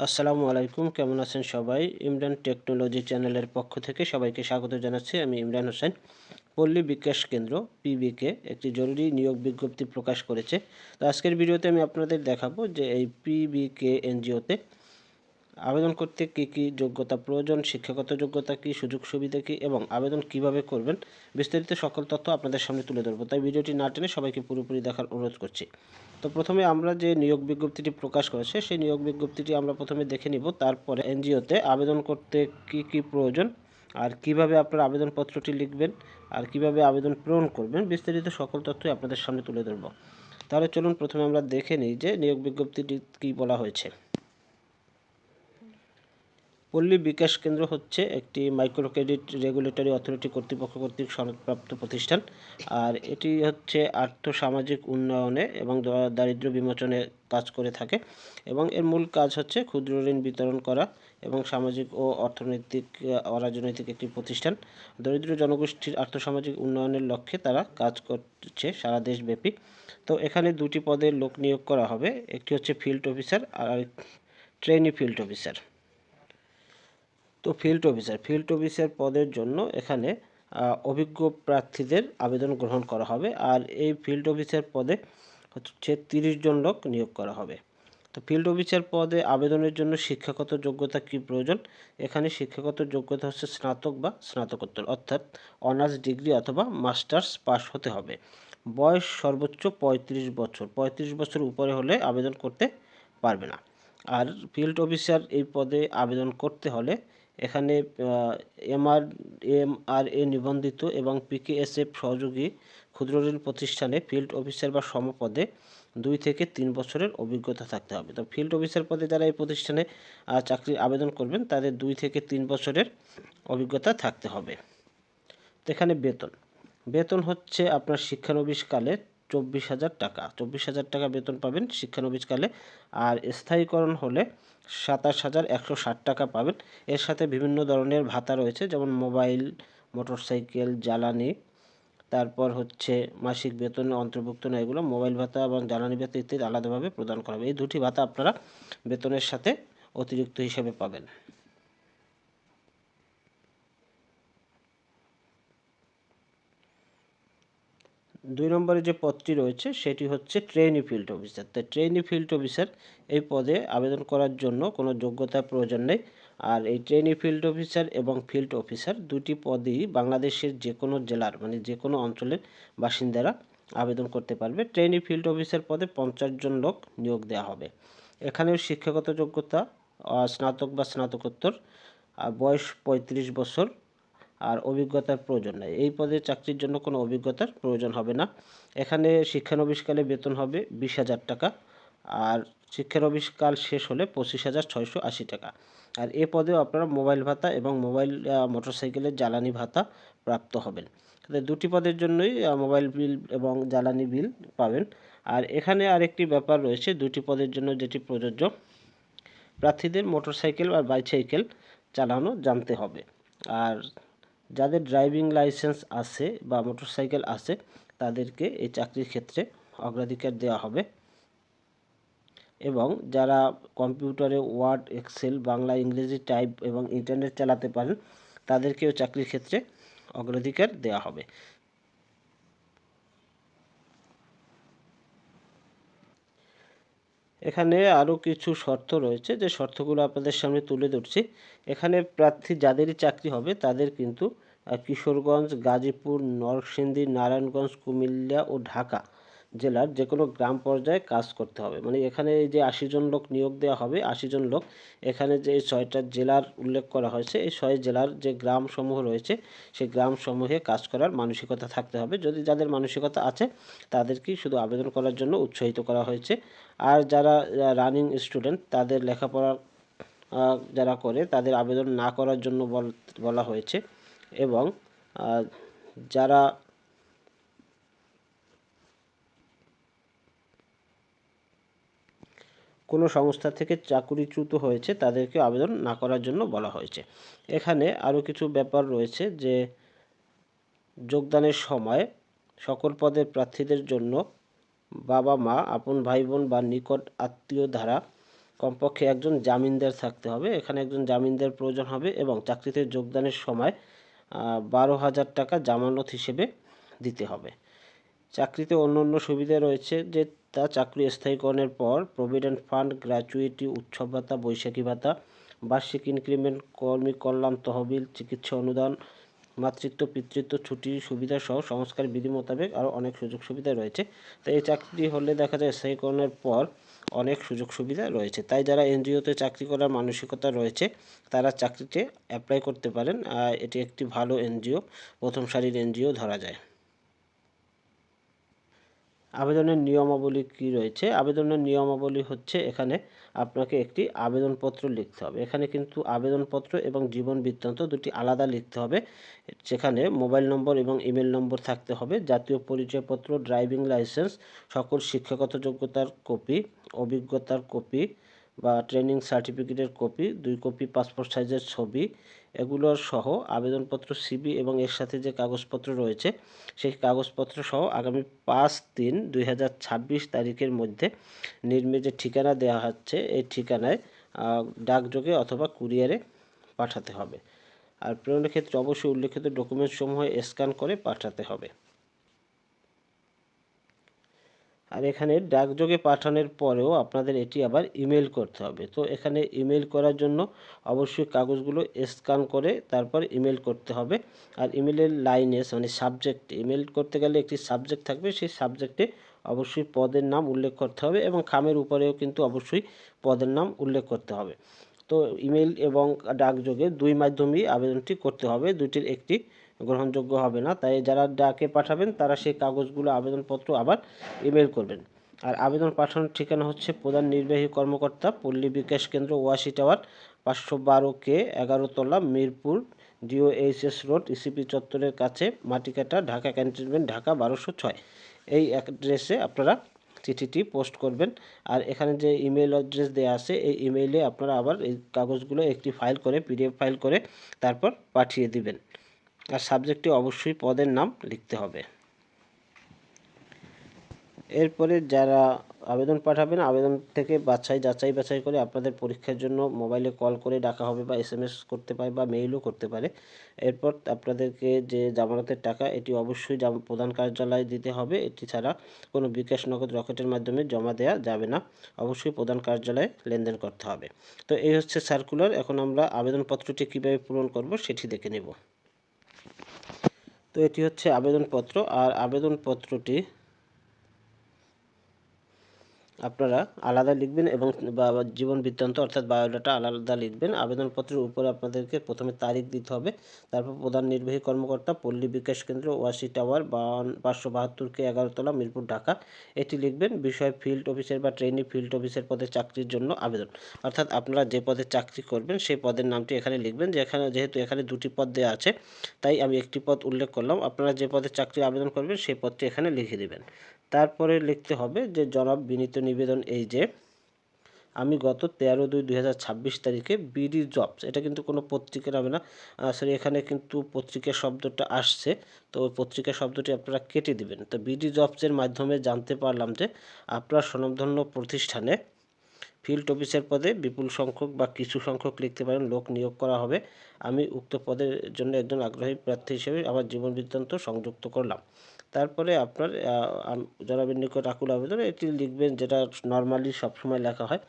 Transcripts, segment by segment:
আসসালামু আলাইকুম, কেমন আছেন সবাই? ইমরান টেকনোলজি চ্যানেলের পক্ষ থেকে সবাইকে স্বাগত জানাচ্ছি। আমি ইমরান হোসেন। পল্লী বিকাশ কেন্দ্র পিবিকে একটি জরুরি নিয়োগ বিজ্ঞপ্তি প্রকাশ করেছে। তো আজকের ভিডিওতে আমি আপনাদের দেখাবো যে এই পিবিকে এনজিওতে আবেদন করতে কী কী যোগ্যতা প্রয়োজন, শিক্ষাগত যোগ্যতা কী, সুযোগ সুবিধা কী এবং আবেদন কিভাবে করবেন, বিস্তারিত সকল তথ্য আপনাদের সামনে তুলে ধরবো। তাই ভিডিওটি না টেনে সবাইকে পুরোপুরি দেখার অনুরোধ করছি। তো প্রথমে আমরা যে নিয়োগ বিজ্ঞপ্তিটি প্রকাশ করেছে সেই নিয়োগ বিজ্ঞপ্তিটি আমরা প্রথমে দেখে নিব। তারপরে এনজিওতে আবেদন করতে কী কী প্রয়োজন আর কিভাবে আপনার আবেদনপত্রটি লিখবেন আর কিভাবে আবেদন পূরণ করবেন, বিস্তারিত সকল তথ্যই আপনাদের সামনে তুলে ধরব। তাহলে চলুন প্রথমে আমরা দেখে নিই যে নিয়োগ বিজ্ঞপ্তিটি কী বলা হয়েছে। পল্লী বিকাশ কেন্দ্র হচ্ছে একটি মাইক্রো ক্রেডিট রেগুলেটরি অথরিটি কর্তৃপক্ষ কর্তৃক সনদপ্রাপ্ত প্রতিষ্ঠান। আর এটি হচ্ছে আর্থসামাজিক উন্নয়নে এবং দারিদ্র্য বিমোচনে কাজ করে থাকে এবং এর মূল কাজ হচ্ছে ক্ষুদ্র ঋণ বিতরণ করা এবং সামাজিক ও অরাজনৈতিক একটি প্রতিষ্ঠান। দরিদ্র জনগোষ্ঠীর আর্থসামাজিক উন্নয়নের লক্ষ্যে তারা কাজ করছে সারা দেশব্যাপী। তো এখানে দুটি পদে লোক নিয়োগ করা হবে, একটি হচ্ছে ফিল্ড অফিসার আর ট্রেনি ফিল্ড অফিসার। তো ফিল্ড অফিসার পদের জন্য এখানে অভিজ্ঞ প্রার্থীদের আবেদন গ্রহণ করা হবে। আর এই ফিল্ড অফিসার পদে হচ্ছে 30 জন লোক নিয়োগ করা হবে। তো ফিল্ড অফিসার পদে আবেদনের জন্য শিক্ষাগত যোগ্যতা কী প্রয়োজন? এখানে শিক্ষাগত যোগ্যতা হচ্ছে স্নাতক বা স্নাতকোত্তর, অর্থাৎ অনার্স ডিগ্রি অথবা মাস্টার্স পাস হতে হবে। বয়স সর্বোচ্চ 35 বছর, 35 বছর উপরে হলে আবেদন করতে পারবে না। আর ফিল্ড অফিসার এই পদে আবেদন করতে হলে এখানে এমআরএ নিবন্ধিত এবং পিকেএসএফ সহযোগী ক্ষুদ্রঋণ প্রতিষ্ঠানে ফিল্ড অফিসার বা সমপদে 2 থেকে 3 বছরের অভিজ্ঞতা থাকতে হবে। তো ফিল্ড অফিসার পদে যারা এই প্রতিষ্ঠানে চাকরির আবেদন করবেন তাদের 2 থেকে 3 বছরের অভিজ্ঞতা থাকতে হবে। তো এখানে বেতন হচ্ছে আপনার শিক্ষানবিশকালে 24,000 টাকা, 24,000 টাকা বেতন পাবেন শিক্ষানবিশকালে। আর স্থায়ীকরণ হলে 27,160 টাকা পাবেন। এর সাথে বিভিন্ন ধরনের ভাতা রয়েছে, যেমন মোবাইল, মোটরসাইকেল, জ্বালানি, তারপর হচ্ছে মাসিক বেতনে অন্তর্ভুক্ত নয় এগুলো। মোবাইল ভাতা এবং জ্বালানি ভাতা ইত্যাদি আলাদাভাবে প্রদান করা হবে। এই দুটি ভাতা আপনারা বেতনের সাথে অতিরিক্ত হিসেবে পাবেন। 2 নম্বরে যে পদটি রয়েছে সেটি হচ্ছে ট্রেনি ফিল্ড অফিসার। তো ট্রেনি ফিল্ড অফিসার এই পদে আবেদন করার জন্য কোনো যোগ্যতার প্রয়োজন নেই। আর এই ট্রেনি ফিল্ড অফিসার এবং ফিল্ড অফিসার দুটি পদেই বাংলাদেশের যে কোনো জেলার মানে যে কোনো অঞ্চলের বাসিন্দারা আবেদন করতে পারবে। ট্রেনি ফিল্ড অফিসার পদে 50 জন লোক নিয়োগ দেওয়া হবে। এখানেও শিক্ষাগত যোগ্যতা স্নাতক বা স্নাতকোত্তর, বয়স 35 বছর, আর অভিজ্ঞতার প্রয়োজন নেই। এই পদে চাকরির জন্য কোনো অভিজ্ঞতার প্রয়োজন হবে না। এখানে শিক্ষানবিশকালে বেতন হবে 20,000 টাকা, আর শিক্ষানবিশকাল শেষ হলে 25,680 টাকা। আর এ পদেও আপনারা মোবাইল ভাতা এবং মোটরসাইকেলের জ্বালানি ভাতা প্রাপ্ত হবেন। দুটি পদের জন্যই মোবাইল বিল এবং জ্বালানি বিল পাবেন। আর এখানে আরেকটি ব্যাপার রয়েছে, দুটি পদের জন্য যেটি প্রযোজ্য, প্রার্থীদের মোটরসাইকেল বা বাইসাইকেল চালানো জানতে হবে। আর যাদের ড্রাইভিং লাইসেন্স আছে বা মোটরসাইকেল আছে তাদেরকে এই চাকরির ক্ষেত্রে অগ্রাধিকার দেওয়া হবে। এবং যারা কম্পিউটারে ওয়ার্ড, এক্সেল, বাংলা, ইংরেজি টাইপ এবং ইন্টারনেট চালাতে পারেন তাদেরকেও চাকরির ক্ষেত্রে অগ্রাধিকার দেওয়া হবে। এখানে আরও কিছু শর্ত রয়েছে, যে শর্তগুলো আপনাদের সামনে তুলে ধরছি। এখানে প্রার্থী যাদেরই চাকরি হবে তাদের কিন্তু কিশোরগঞ্জ, গাজীপুর, নরসিংদী, নারায়ণগঞ্জ, কুমিল্লা ও ঢাকা জেলার যে কোনো গ্রাম পর্যায়ে কাজ করতে হবে। মানে এখানে এই যে 80 জন লোক নিয়োগ দেওয়া হবে, 80 জন লোক, এখানে যে 6টা জেলার উল্লেখ করা হয়েছে, এই 6 জেলার যে গ্রামসমূহ রয়েছে সেই গ্রামসমূহে কাজ করার মানসিকতা থাকতে হবে। যদি যাদের মানসিকতা আছে তাদেরকেই শুধু আবেদন করার জন্য উৎসাহিত করা হয়েছে। আর যারা রানিং স্টুডেন্ট তাদের লেখাপড়া যারা করে তাদের আবেদন না করার জন্য বলা হয়েছে। এবং যারা কোনো সংস্থা থেকে চাকুরিচ্যুত হয়েছে তাদেরকে আবেদন না করার জন্য বলা হয়েছে। এখানে আরও কিছু ব্যাপার রয়েছে, যে যোগদানের সময় সকল পদের প্রার্থীদের জন্য বাবা মা, আপন ভাই বোন বা নিকট আত্মীয় দ্বারা কমপক্ষে একজন জামিনদার থাকতে হবে। এখানে একজন জামিনদার প্রয়োজন হবে এবং চাকরিতে যোগদানের সময় 12,000 টাকা জামানত হিসেবে দিতে হবে। চাকরিতে অন্য সুবিধা রয়েছে যে চাকরি স্থায়ীকরণের পর প্রভিডেন্ট ফান্ড, গ্র্যাচুইটি, উৎসব ভাতা, বৈশাখী ভাতা, বার্ষিক ইনক্রিমেন্ট, কর্মী কল্যাণ তহবিল, চিকিৎসা অনুদান, মাতৃত্ব পিতৃত্ব ছুটির সুবিধা সহ সংস্কার বিধি মোতাবেক আরও অনেক সুযোগ সুবিধা রয়েছে। তো এই চাকরি হলে দেখা যায় স্থায়ীকরণের পর অনেক সুযোগ সুবিধা রয়েছে। তাই যারা এনজিওতে চাকরি করার মানসিকতা রয়েছে তারা চাকরিতে অ্যাপ্লাই করতে পারেন। এটি একটি ভালো এনজিও, প্রথম সারির এনজিও ধরা যায়। আবেদনের নিয়মাবলী কী রয়েছে? আবেদনের নিয়মাবলী হচ্ছে এখানে আপনাকে একটি আবেদনপত্র লিখতে হবে। এখানে কিন্তু আবেদনপত্র এবং জীবন বৃত্তান্ত দুটি আলাদা লিখতে হবে। সেখানে মোবাইল নম্বর এবং ইমেল নম্বর থাকতে হবে, জাতীয় পরিচয়পত্র, ড্রাইভিং লাইসেন্স, সকল শিক্ষাগত যোগ্যতার কপি, অভিজ্ঞতার কপি বা ট্রেনিং সার্টিফিকেটের কপি, 2 কপি পাসপোর্ট সাইজের ছবি, এগুলোর সহ আবেদনপত্র, সিভি এবং এর সাথে যে কাগজপত্র রয়েছে সেই কাগজপত্র সহ আগামী 5/3/2026 তারিখের মধ্যে নির্মে যে ঠিকানা দেওয়া হচ্ছে এই ঠিকানায় ডাকযোগে অথবা কুরিয়ারে পাঠাতে হবে। আর প্রেরণের ক্ষেত্রে অবশ্যই উল্লেখিত ডকুমেন্টসমূহ স্ক্যান করে পাঠাতে হবে। আর এখানে ডাকযোগে পাঠানোর পরেও আপনাদের এটি আবার ইমেল করতে হবে। তো এখানে ইমেল করার জন্য অবশ্যই কাগজগুলো স্ক্যান করে তারপর ইমেল করতে হবে। আর ইমেলের লাইনে মানে সাবজেক্টে ইমেল করতে গেলে একটি সাবজেক্ট থাকবে, সেই সাবজেক্টে অবশ্যই পদের নাম উল্লেখ করতে হবে এবং খামের উপরেও কিন্তু অবশ্যই পদের নাম উল্লেখ করতে হবে। তো ইমেল এবং ডাকযোগে দুই মাধ্যমেই আবেদনটি করতে হবে, দুটির একটি গ্রহণযোগ্য হবে না। তাই যারা ডাকে পাঠাবেন তারা সেই কাগজগুলো আবেদনপত্র আবার ইমেল করবেন। আর আবেদন পাঠানোর ঠিকানা হচ্ছে প্রধান নির্বাহী কর্মকর্তা, পল্লী বিকাশ কেন্দ্র, ওয়াসি টাওয়ার, 512 11 তলা, মিরপুর, DOHS রোড, ইসিপি চত্বরের কাছে, মাটিকাটা, ঢাকা ক্যান্টনমেন্ট, ঢাকা 1206। এই অ্যাড্রেসে আপনারা চিঠিটি পোস্ট করবেন। আর এখানে যে ইমেল অ্যাড্রেস দেওয়া আছে এই ইমেইলে আপনারা আবার এই কাগজগুলো একটি ফাইল করে PDF ফাইল করে তারপর পাঠিয়ে দিবেন। আর সাবজেক্টে অবশ্যই পদের নাম লিখতে হবে। এরপরে যারা আবেদন পাঠাবেন আবেদন থেকে যাচাই করে আপনাদের পরীক্ষার জন্য মোবাইলে কল করে ডাকা হবে বা SMS করতে পারে বা মেইলও করতে পারে। এরপর আপনাদেরকে যে জামানতের টাকা এটি অবশ্যই প্রধান কার্যালয়ে দিতে হবে। এটি ছাড়া কোনো বিকাশ, নগদ, রকেটের মাধ্যমে জমা দেওয়া যাবে না, অবশ্যই প্রধান কার্যালয়ে লেনদেন করতে হবে। তো এই হচ্ছে সার্কুলার। এখন আমরা আবেদনপত্রটি কীভাবে পূরণ করব সেটি দেখে নেব। তো এটি হচ্ছে আবেদনপত্র। আর আবেদনপত্রটি আপনারা আলাদা লিখবেন এবং জীবন বৃত্তান্ত অর্থাৎ বায়োডাটা আলাদা লিখবেন। আবেদনপত্রের উপরে আপনাদেরকে প্রথমে তারিখ দিতে হবে, তারপর প্রধান নির্বাহী কর্মকর্তা, পল্লী বিকাশ কেন্দ্র, ওয়াসি টাওয়ার, 572 11 তলা, মিরপুর, ঢাকা, এটি লিখবেন। বিষয় ফিল্ড অফিসার বা ট্রেনি ফিল্ড অফিসার পদে চাকরির জন্য আবেদন, অর্থাৎ আপনারা যে পদে চাকরি করবেন সেই পদের নামটি এখানে লিখবেন। যেহেতু এখানে দুটি পদ দেওয়া আছে তাই আমি একটি পদ উল্লেখ করলাম। আপনারা যে পদে চাকরি আবেদন করবেন সেই পদটি এখানে লিখে দেবেন। তারপরে লিখতে হবে যে জনাব বিনীত নিবেদন এই যে আমি গত 13/2/2026 তারিখে বিডি জবস, এটা কিন্তু কোনো পত্রিকা নামে না, সরি এখানে কিন্তু পত্রিকা শব্দটা আসছে, তো ওই পত্রিকা শব্দটি আপনারা কেটে দিবেন। তো বিডি জবসের মাধ্যমে জানতে পারলাম যে আপনার স্বনামধন্য প্রতিষ্ঠানে ফিল্ড অফিসার পদে বিপুল সংখ্যক বা কিছু সংখ্যক লিখতে পারেন লোক নিয়োগ করা হবে। আমি উক্ত পদের জন্য একজন আগ্রহী প্রার্থী হিসেবে আমার জীবন বৃত্তান্ত সংযুক্ত করলাম। তারপরে আপনার জনাবের নিকট আকুল আবেদন এটি লিখবেন, যেটা নর্মালি সবসময় লেখা হয়।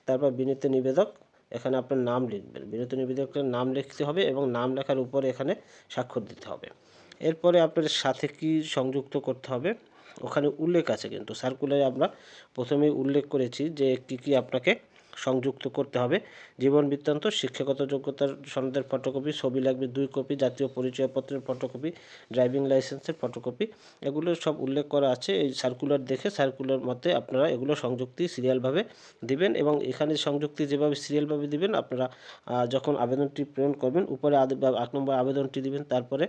তারপর বিনীত নিবেদক, এখানে আপনার নাম লিখবেন, বিনীত নিবেদকের নাম লিখতে হবে এবং নাম লেখার উপরে এখানে স্বাক্ষর দিতে হবে। এরপরে আপনার সাথে কি সংযুক্ত করতে হবে ওখানে উল্লেখ আছে, কিন্তু সার্কুলারে আমরা প্রথমেই উল্লেখ করেছি যে কী আপনাকে সংযুক্ত করতে হবে। জীবন বৃত্তান্ত, শিক্ষাগত যোগ্যতার সনদের ফটোকপি, ছবি লাগবে 2 কপি, জাতীয় পরিচয়পত্রের ফটোকপি, ড্রাইভিং লাইসেন্সের ফটোকপি, এগুলো সব উল্লেখ করা আছে এই সার্কুলার দেখে। সার্কুলার মতে আপনারা এগুলো সংযুক্তি সিরিয়ালভাবে দিবেন এবং এখানে সংযুক্তি যেভাবে সিরিয়ালভাবে দিবেন আপনারা যখন আবেদনটি প্রেরণ করবেন উপরে 8 নম্বর আবেদনটি দিবেন, তারপরে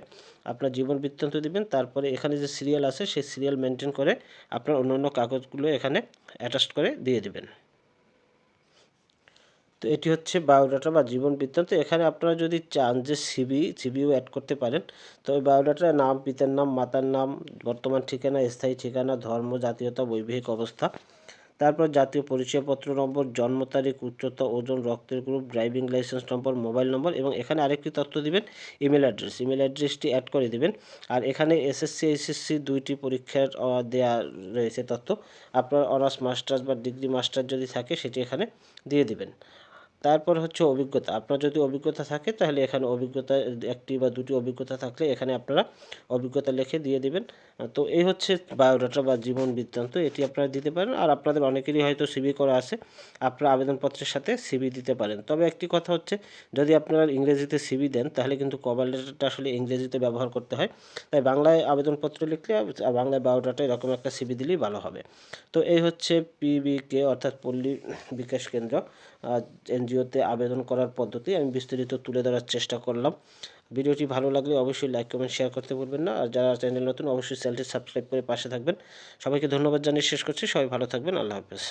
আপনার জীবন বৃত্তান্ত দিবেন, তারপরে এখানে যে সিরিয়াল আছে সেই সিরিয়াল মেনটেন করে আপনার অন্যান্য কাগজগুলো এখানে অ্যাটাচ করে দিয়ে দিবেন। তো এটি হচ্ছে বায়োডাটা বা জীবন বৃত্তান্ত। এখানে আপনারা যদি চান যে সিভিও অ্যাড করতে পারেন। তো ওই বায়োডাটার নাম, পিতার নাম, মাতার নাম, বর্তমান ঠিকানা, স্থায়ী ঠিকানা, ধর্ম, জাতীয়তা, বৈবাহিক অবস্থা, তারপর জাতীয় পরিচয়পত্র নম্বর, জন্ম তারিখ, উচ্চতা, ওজন, রক্তের গ্রুপ, ড্রাইভিং লাইসেন্স নম্বর, মোবাইল নম্বর এবং এখানে আরেকটি তথ্য দিবেন ইমেল অ্যাড্রেস। ইমেল অ্যাড্রেসটি অ্যাড করে দিবেন। আর এখানে এসএসসি এইচএসসি দুইটি পরীক্ষার দেয়া রয়েছে তথ্য। আপনার অনার্স মাস্টার্স বা ডিগ্রি মাস্টার যদি থাকে সেটি এখানে দিয়ে দিবেন। তারপর হচ্ছে অভিজ্ঞতা। আপনার যদি অভিজ্ঞতা থাকে তাহলে এখানে অভিজ্ঞতা একটি বা দুটি অভিজ্ঞতা থাকলে এখানে আপনারা অভিজ্ঞতা লিখে দিয়ে দিবেন। তো এই হচ্ছে বায়োডাটা বা জীবন বৃত্তান্ত, এটি আপনারা দিতে পারেন। আর আপনাদের অনেকেরই হয়তো সিভি করা আছে, আপনারা আবেদনপত্রের সাথে সিভি দিতে পারেন। তবে একটি কথা হচ্ছে, যদি আপনারা ইংরেজিতে সিভি দেন তাহলে কিন্তু কভার লেটারটা আসলে ইংরেজিতে ব্যবহার করতে হয়। তাই বাংলায় আবেদনপত্র লিখলে বাংলায় বায়োডাটা এরকম একটা সিভি দিলেই ভালো হবে। তো এই হচ্ছে পিবিকে অর্থাৎ পল্লী বিকাশ কেন্দ্র এনজিওতে আবেদন করার পদ্ধতি আমি বিস্তারিত তুলে ধরার চেষ্টা করলাম। ভিডিওটি ভালো লাগলে অবশ্যই লাইক কমেন্ট শেয়ার করতে ভুলবেন না। আর যারা চ্যানেল নতুন অবশ্যই চ্যানেলটি সাবস্ক্রাইব করে পাশে থাকবেন। সবাইকে ধন্যবাদ জানিয়ে শেষ করছি। সবাই ভালো থাকবেন। আল্লাহ হাফেজ।